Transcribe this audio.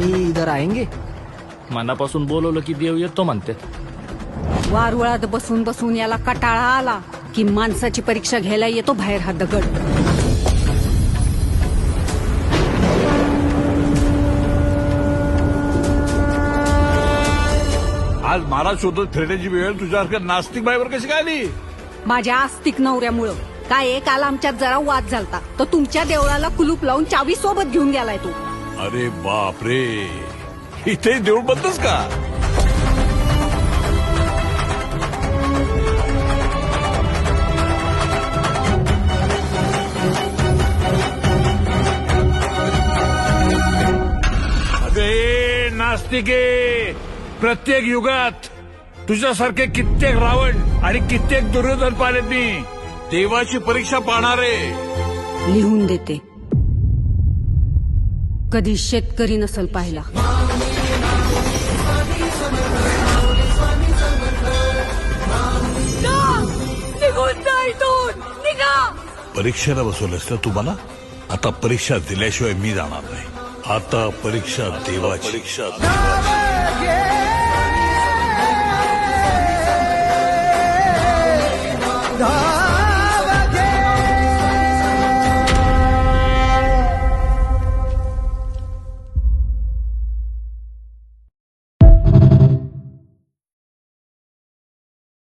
स्वामी इधर आएंगे? मनापासून बोलवलं की देव येतो म्हणते. वारुळात बसून बसून याला कटाळा आला की माणसाची परीक्षा घ्यायला येतो बाहेर हा दगड. आज महाराज शोधत फिरण्याची वेळ तुझ्यासारख्या नास्तिक बाईवर कशी काय आली? माझ्या आस्तिक नवऱ्यामुळं. काय काल आमच्यात जरा वाद झालता तर तुमच्या देवळाला कुलूप लावून चावी सोबत घेऊन गेलाय तो. अरे बाप रे, इथे देऊळ बंदच का? अरे नास्तिके, प्रत्येक युगात तुझ्यासारखे कित्येक रावण आणि कित्येक दुर्योधन पाहिलेत मी. देवाची परीक्षा पाहणारे. लिहून देते. कधी शेतकरी नसल पाहिला. परीक्षेला बसवलंस ना तुम्हाला? आता परीक्षा दिल्याशिवाय मी जाणार नाही. आता परीक्षा देवाची.